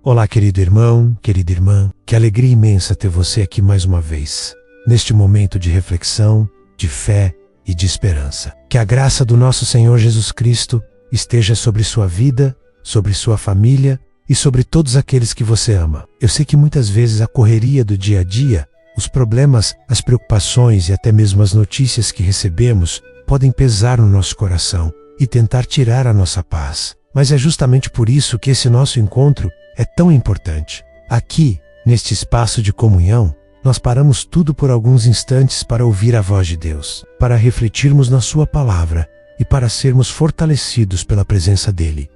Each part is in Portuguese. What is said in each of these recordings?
Olá, querido irmão, querida irmã, que alegria imensa ter você aqui mais uma vez, neste momento de reflexão, de fé e de esperança. Que a graça do nosso Senhor Jesus Cristo esteja sobre sua vida, sobre sua família e sobre todos aqueles que você ama. Eu sei que muitas vezes a correria do dia a dia, os problemas, as preocupações e até mesmo as notícias que recebemos podem pesar no nosso coração e tentar tirar a nossa paz. Mas é justamente por isso que esse nosso encontro é tão importante. Aqui, neste espaço de comunhão, nós paramos tudo por alguns instantes para ouvir a voz de Deus, para refletirmos na sua palavra e para sermos fortalecidos pela presença dele.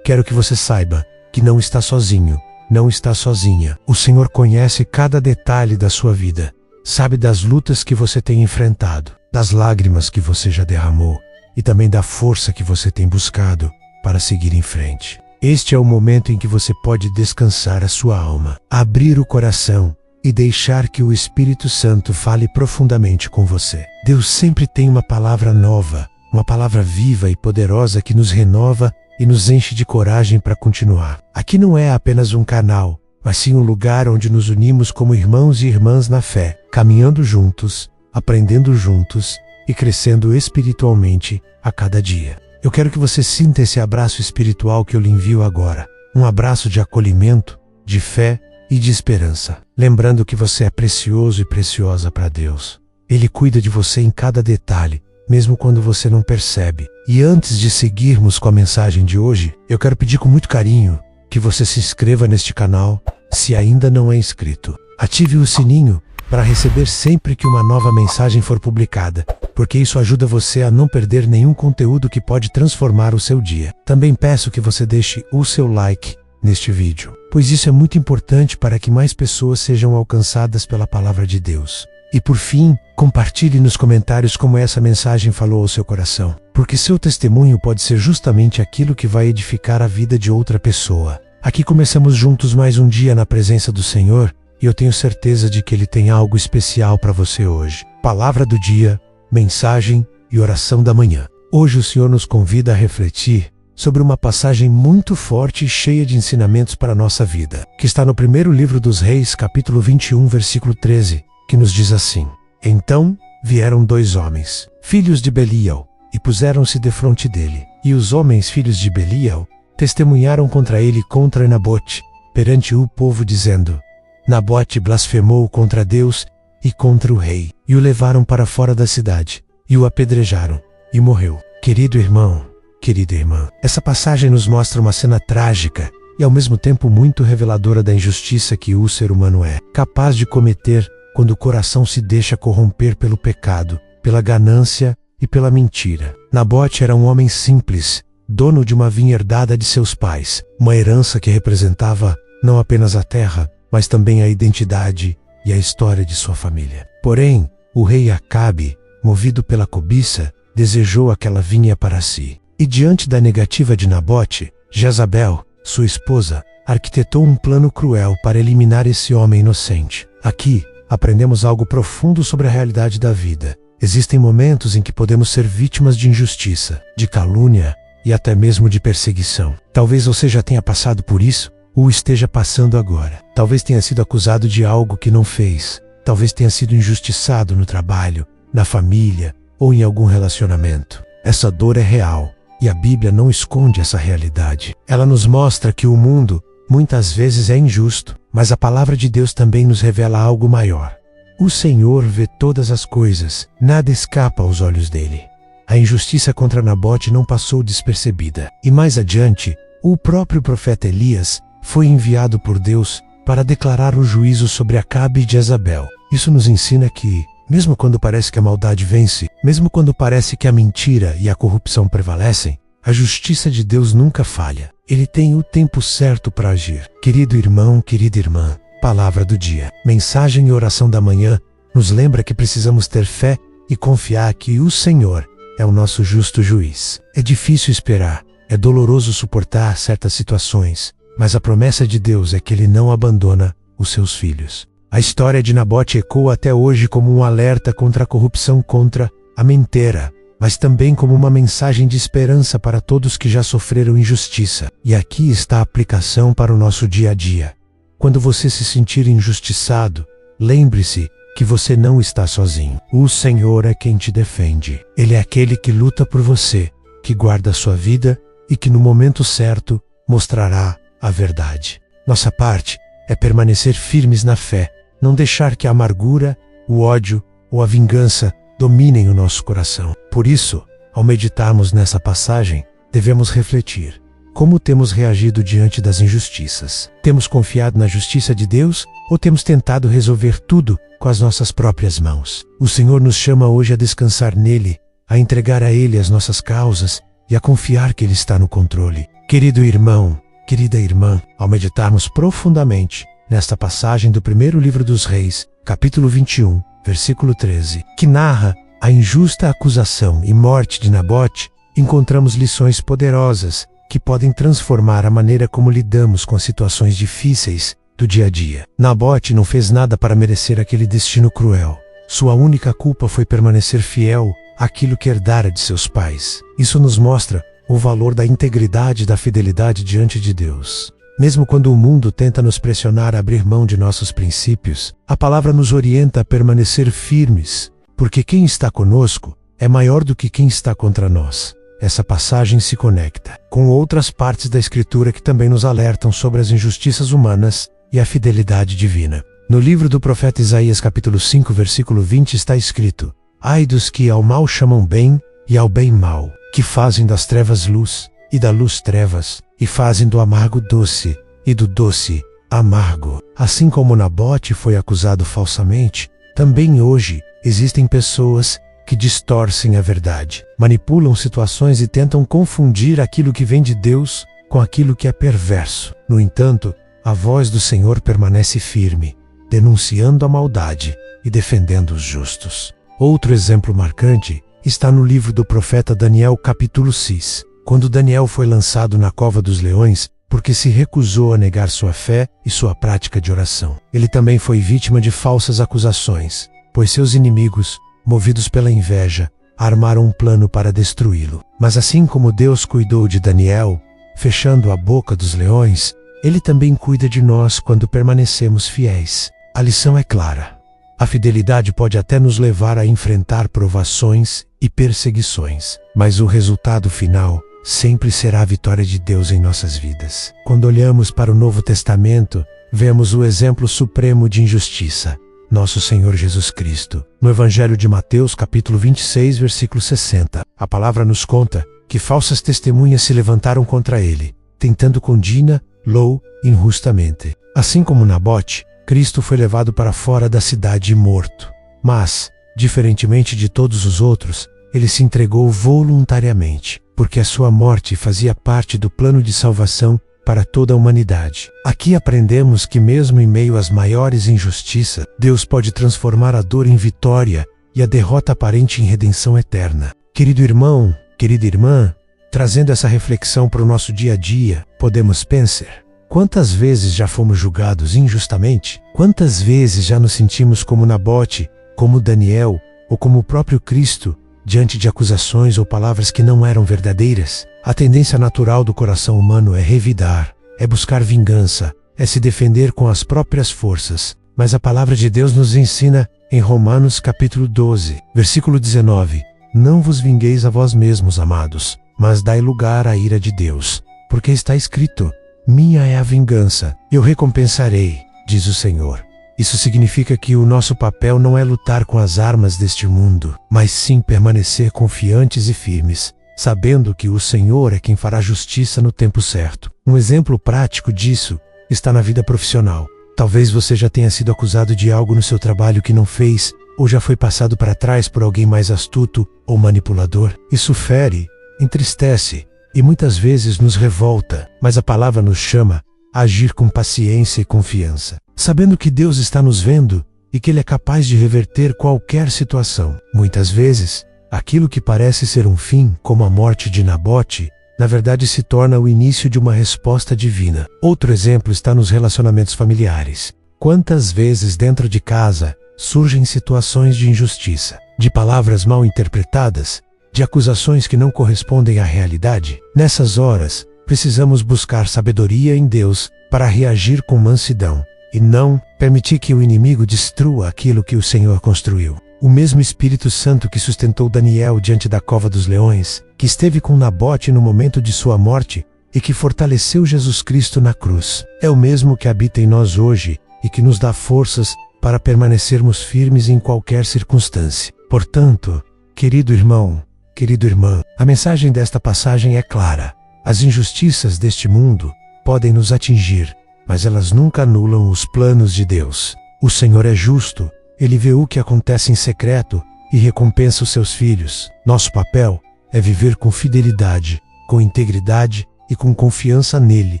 Quero que você saiba que não está sozinho, não está sozinha. O Senhor conhece cada detalhe da sua vida, sabe das lutas que você tem enfrentado, das lágrimas que você já derramou e também da força que você tem buscado para seguir em frente. Este é o momento em que você pode descansar a sua alma, abrir o coração e deixar que o Espírito Santo fale profundamente com você. Deus sempre tem uma palavra nova, uma palavra viva e poderosa que nos renova e nos enche de coragem para continuar. Aqui não é apenas um canal, mas sim um lugar onde nos unimos como irmãos e irmãs na fé, caminhando juntos, aprendendo juntos e crescendo espiritualmente a cada dia. Eu quero que você sinta esse abraço espiritual que eu lhe envio agora. Um abraço de acolhimento, de fé e de esperança. Lembrando que você é precioso e preciosa para Deus. Ele cuida de você em cada detalhe, mesmo quando você não percebe. E antes de seguirmos com a mensagem de hoje, eu quero pedir com muito carinho que você se inscreva neste canal, se ainda não é inscrito. Ative o sininho para receber sempre que uma nova mensagem for publicada, porque isso ajuda você a não perder nenhum conteúdo que pode transformar o seu dia. Também peço que você deixe o seu like neste vídeo, pois isso é muito importante para que mais pessoas sejam alcançadas pela palavra de Deus. E por fim, compartilhe nos comentários como essa mensagem falou ao seu coração, porque seu testemunho pode ser justamente aquilo que vai edificar a vida de outra pessoa. Aqui começamos juntos mais um dia na presença do Senhor, e eu tenho certeza de que Ele tem algo especial para você hoje. Palavra do dia, mensagem e oração da manhã. Hoje o Senhor nos convida a refletir sobre uma passagem muito forte e cheia de ensinamentos para a nossa vida, que está no primeiro livro dos Reis, capítulo 21, versículo 13, que nos diz assim: Então vieram 2 homens, filhos de Belial, e puseram-se defronte dele. E os homens, filhos de Belial, testemunharam contra ele contra Nabote, perante o povo, dizendo: Nabote blasfemou contra Deus e contra o rei. E o levaram para fora da cidade, e o apedrejaram, e morreu. Querido irmão, querida irmã, essa passagem nos mostra uma cena trágica e ao mesmo tempo muito reveladora da injustiça que o ser humano é capaz de cometer quando o coração se deixa corromper pelo pecado, pela ganância e pela mentira. Nabote era um homem simples, dono de uma vinha herdada de seus pais, uma herança que representava não apenas a terra, mas também a identidade e a história de sua família. Porém, o rei Acabe, movido pela cobiça, desejou aquela vinha para si. E diante da negativa de Nabote, Jezabel, sua esposa, arquitetou um plano cruel para eliminar esse homem inocente. Aqui, aprendemos algo profundo sobre a realidade da vida. Existem momentos em que podemos ser vítimas de injustiça, de calúnia e até mesmo de perseguição. Talvez você já tenha passado por isso, ou esteja passando agora. Talvez tenha sido acusado de algo que não fez. Talvez tenha sido injustiçado no trabalho, na família ou em algum relacionamento. Essa dor é real e a Bíblia não esconde essa realidade. Ela nos mostra que o mundo muitas vezes é injusto, mas a palavra de Deus também nos revela algo maior. O Senhor vê todas as coisas, nada escapa aos olhos dele. A injustiça contra Nabote não passou despercebida. E mais adiante, o próprio profeta Elias foi enviado por Deus para declarar o juízo sobre Acabe e Jezabel. Isso nos ensina que, mesmo quando parece que a maldade vence, mesmo quando parece que a mentira e a corrupção prevalecem, a justiça de Deus nunca falha. Ele tem o tempo certo para agir. Querido irmão, querida irmã, palavra do dia, mensagem e oração da manhã nos lembra que precisamos ter fé e confiar que o Senhor é o nosso justo juiz. É difícil esperar, é doloroso suportar certas situações, mas a promessa de Deus é que Ele não abandona os seus filhos. A história de Nabote ecoa até hoje como um alerta contra a corrupção, contra a mentira mas também como uma mensagem de esperança para todos que já sofreram injustiça. E aqui está a aplicação para o nosso dia a dia. Quando você se sentir injustiçado, lembre-se que você não está sozinho. O Senhor é quem te defende. Ele é aquele que luta por você, que guarda a sua vida e que no momento certo mostrará a verdade. Nossa parte é permanecer firmes na fé, não deixar que a amargura, o ódio ou a vingança dominem o nosso coração. Por isso, ao meditarmos nessa passagem, devemos refletir. Como temos reagido diante das injustiças? Temos confiado na justiça de Deus ou temos tentado resolver tudo com as nossas próprias mãos? O Senhor nos chama hoje a descansar nele, a entregar a Ele as nossas causas e a confiar que Ele está no controle. Querido irmão, querida irmã, ao meditarmos profundamente nesta passagem do primeiro livro dos Reis, capítulo 21, versículo 13, que narra a injusta acusação e morte de Nabote, encontramos lições poderosas que podem transformar a maneira como lidamos com as situações difíceis do dia a dia. Nabote não fez nada para merecer aquele destino cruel. Sua única culpa foi permanecer fiel àquilo que herdara de seus pais. Isso nos mostra o valor da integridade e da fidelidade diante de Deus. Mesmo quando o mundo tenta nos pressionar a abrir mão de nossos princípios, a palavra nos orienta a permanecer firmes, porque quem está conosco é maior do que quem está contra nós. Essa passagem se conecta com outras partes da Escritura que também nos alertam sobre as injustiças humanas e a fidelidade divina. No livro do profeta Isaías, capítulo 5, versículo 20, está escrito: Ai dos que ao mal chamam bem e ao bem mal, que fazem das trevas luz e da luz trevas, e fazem do amargo doce e do doce amargo. Assim como Nabote foi acusado falsamente, também hoje existem pessoas que distorcem a verdade, manipulam situações e tentam confundir aquilo que vem de Deus com aquilo que é perverso. No entanto, a voz do Senhor permanece firme, denunciando a maldade e defendendo os justos. Outro exemplo marcante está no livro do profeta Daniel, capítulo 6, quando Daniel foi lançado na cova dos leões porque se recusou a negar sua fé e sua prática de oração. Ele também foi vítima de falsas acusações, pois seus inimigos, movidos pela inveja, armaram um plano para destruí-lo. Mas assim como Deus cuidou de Daniel, fechando a boca dos leões, Ele também cuida de nós quando permanecemos fiéis. A lição é clara. A fidelidade pode até nos levar a enfrentar provações e perseguições, mas o resultado final sempre será a vitória de Deus em nossas vidas. Quando olhamos para o Novo Testamento, vemos o exemplo supremo de injustiça, nosso Senhor Jesus Cristo. No Evangelho de Mateus, capítulo 26, versículo 60, a palavra nos conta que falsas testemunhas se levantaram contra ele, tentando condená-lo injustamente. Assim como Nabote, Cristo foi levado para fora da cidade e morto. Mas, diferentemente de todos os outros, ele se entregou voluntariamente, porque a sua morte fazia parte do plano de salvação para toda a humanidade. Aqui aprendemos que mesmo em meio às maiores injustiças, Deus pode transformar a dor em vitória e a derrota aparente em redenção eterna. Querido irmão, querida irmã, trazendo essa reflexão para o nosso dia a dia, podemos pensar: quantas vezes já fomos julgados injustamente? Quantas vezes já nos sentimos como Nabote, como Daniel ou como o próprio Cristo, diante de acusações ou palavras que não eram verdadeiras? A tendência natural do coração humano é revidar, é buscar vingança, é se defender com as próprias forças. Mas a palavra de Deus nos ensina em Romanos capítulo 12, versículo 19: Não vos vingueis a vós mesmos, amados, mas dai lugar à ira de Deus, porque está escrito: Minha é a vingança, eu recompensarei, diz o Senhor. Isso significa que o nosso papel não é lutar com as armas deste mundo, mas sim permanecer confiantes e firmes, sabendo que o Senhor é quem fará justiça no tempo certo. Um exemplo prático disso está na vida profissional. Talvez você já tenha sido acusado de algo no seu trabalho que não fez, ou já foi passado para trás por alguém mais astuto ou manipulador. Isso fere, entristece e muitas vezes nos revolta, mas a palavra nos chama a agir com paciência e confiança, sabendo que Deus está nos vendo e que Ele é capaz de reverter qualquer situação. Muitas vezes, aquilo que parece ser um fim, como a morte de Nabote, na verdade se torna o início de uma resposta divina. Outro exemplo está nos relacionamentos familiares. Quantas vezes dentro de casa surgem situações de injustiça, de palavras mal interpretadas, de acusações que não correspondem à realidade? Nessas horas, precisamos buscar sabedoria em Deus para reagir com mansidão e não permitir que o inimigo destrua aquilo que o Senhor construiu. O mesmo Espírito Santo que sustentou Daniel diante da cova dos leões, que esteve com Nabote no momento de sua morte e que fortaleceu Jesus Cristo na cruz, é o mesmo que habita em nós hoje e que nos dá forças para permanecermos firmes em qualquer circunstância. Portanto, querido irmão, querida irmã, a mensagem desta passagem é clara. As injustiças deste mundo podem nos atingir, mas elas nunca anulam os planos de Deus. O Senhor é justo, Ele vê o que acontece em secreto e recompensa os seus filhos. Nosso papel é viver com fidelidade, com integridade e com confiança nele,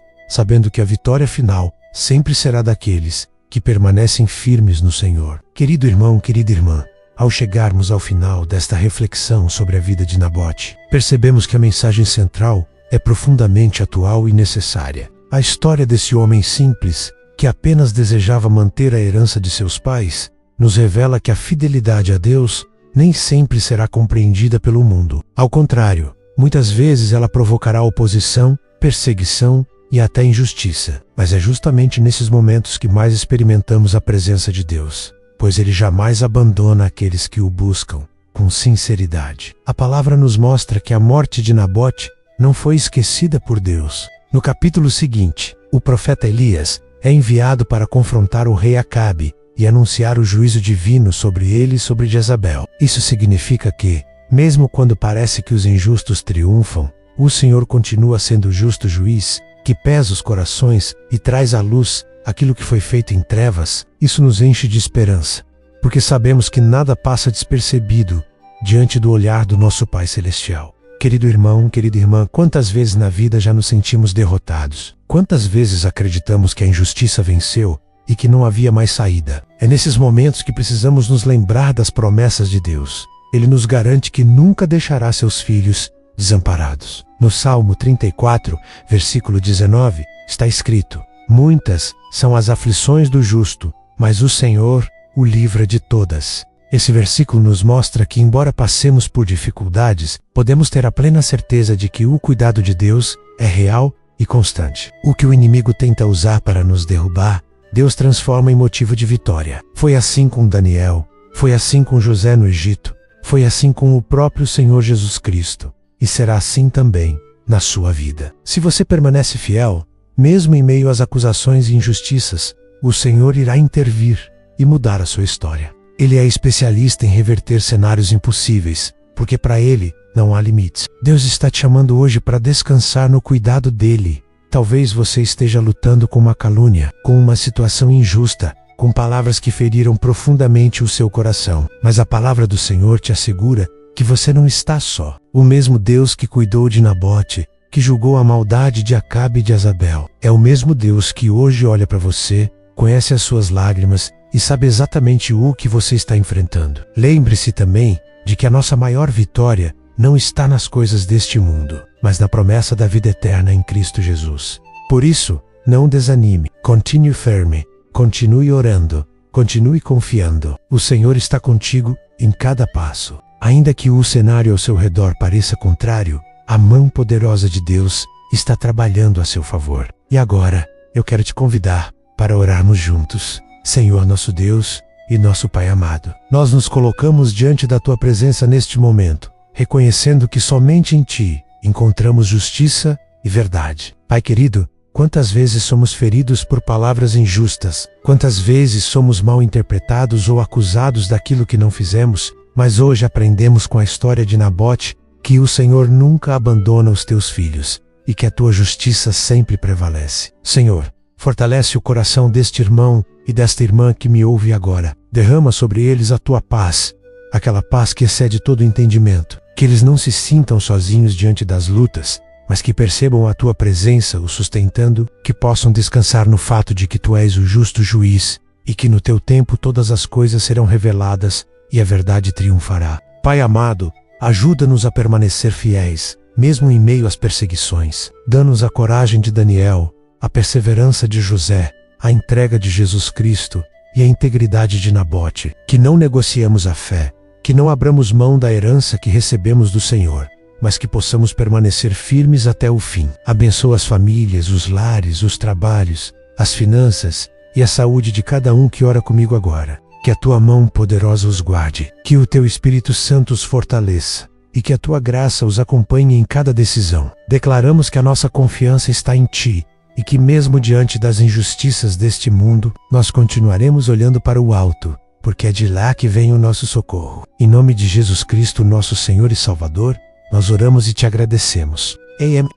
sabendo que a vitória final sempre será daqueles que permanecem firmes no Senhor. Querido irmão, querida irmã, ao chegarmos ao final desta reflexão sobre a vida de Nabote, percebemos que a mensagem central é profundamente atual e necessária. A história desse homem simples, que apenas desejava manter a herança de seus pais, nos revela que a fidelidade a Deus nem sempre será compreendida pelo mundo. Ao contrário, muitas vezes ela provocará oposição, perseguição e até injustiça. Mas é justamente nesses momentos que mais experimentamos a presença de Deus, pois Ele jamais abandona aqueles que o buscam com sinceridade. A palavra nos mostra que a morte de Nabote não foi esquecida por Deus. No capítulo seguinte, o profeta Elias é enviado para confrontar o rei Acabe e anunciar o juízo divino sobre ele e sobre Jezabel. Isso significa que, mesmo quando parece que os injustos triunfam, o Senhor continua sendo o justo juiz, que pesa os corações e traz à luz aquilo que foi feito em trevas. Isso nos enche de esperança, porque sabemos que nada passa despercebido diante do olhar do nosso Pai Celestial. Querido irmão, querida irmã, quantas vezes na vida já nos sentimos derrotados? Quantas vezes acreditamos que a injustiça venceu e que não havia mais saída? É nesses momentos que precisamos nos lembrar das promessas de Deus. Ele nos garante que nunca deixará seus filhos desamparados. No Salmo 34, versículo 19, está escrito: muitas são as aflições do justo, mas o Senhor o livra de todas. Esse versículo nos mostra que, embora passemos por dificuldades, podemos ter a plena certeza de que o cuidado de Deus é real e constante. O que o inimigo tenta usar para nos derrubar, Deus transforma em motivo de vitória. Foi assim com Daniel, foi assim com José no Egito, foi assim com o próprio Senhor Jesus Cristo, e será assim também na sua vida. Se você permanece fiel, mesmo em meio às acusações e injustiças, o Senhor irá intervir e mudar a sua história. Ele é especialista em reverter cenários impossíveis, porque para Ele não há limites. Deus está te chamando hoje para descansar no cuidado dEle. Talvez você esteja lutando com uma calúnia, com uma situação injusta, com palavras que feriram profundamente o seu coração. Mas a palavra do Senhor te assegura que você não está só. O mesmo Deus que cuidou de Nabote, que julgou a maldade de Acabe e de Jezabel, é o mesmo Deus que hoje olha para você, conhece as suas lágrimas e sabe exatamente o que você está enfrentando. Lembre-se também de que a nossa maior vitória não está nas coisas deste mundo, mas na promessa da vida eterna em Cristo Jesus. Por isso, não desanime, continue firme, continue orando, continue confiando. O Senhor está contigo em cada passo. Ainda que o cenário ao seu redor pareça contrário, a mão poderosa de Deus está trabalhando a seu favor. E agora, eu quero te convidar para orarmos juntos. Senhor nosso Deus e nosso Pai amado, nós nos colocamos diante da Tua presença neste momento, reconhecendo que somente em Ti encontramos justiça e verdade. Pai querido, quantas vezes somos feridos por palavras injustas, quantas vezes somos mal interpretados ou acusados daquilo que não fizemos, mas hoje aprendemos com a história de Nabote que o Senhor nunca abandona os Teus filhos e que a Tua justiça sempre prevalece. Senhor, fortalece o coração deste irmão e desta irmã que me ouve agora. Derrama sobre eles a Tua paz, aquela paz que excede todo entendimento. Que eles não se sintam sozinhos diante das lutas, mas que percebam a Tua presença os sustentando, que possam descansar no fato de que Tu és o justo juiz e que no Teu tempo todas as coisas serão reveladas e a verdade triunfará. Pai amado, ajuda-nos a permanecer fiéis, mesmo em meio às perseguições. Dá-nos a coragem de Daniel, a perseverança de José, a entrega de Jesus Cristo e a integridade de Nabote. Que não negociemos a fé, que não abramos mão da herança que recebemos do Senhor, mas que possamos permanecer firmes até o fim. Abençoa as famílias, os lares, os trabalhos, as finanças e a saúde de cada um que ora comigo agora. Que a tua mão poderosa os guarde, que o teu Espírito Santo os fortaleça e que a tua graça os acompanhe em cada decisão. Declaramos que a nossa confiança está em ti e que mesmo diante das injustiças deste mundo, nós continuaremos olhando para o alto, porque é de lá que vem o nosso socorro. Em nome de Jesus Cristo, nosso Senhor e Salvador, nós oramos e te agradecemos.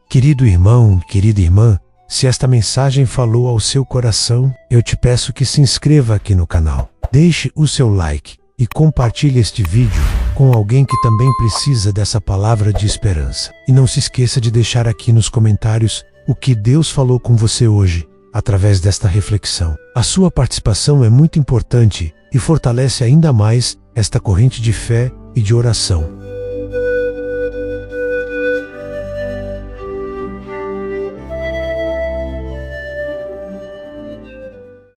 Querido irmão, querida irmã, se esta mensagem falou ao seu coração, eu te peço que se inscreva aqui no canal. Deixe o seu like e compartilhe este vídeo com alguém que também precisa dessa palavra de esperança. E não se esqueça de deixar aqui nos comentários o que Deus falou com você hoje, através desta reflexão. A sua participação é muito importante e fortalece ainda mais esta corrente de fé e de oração.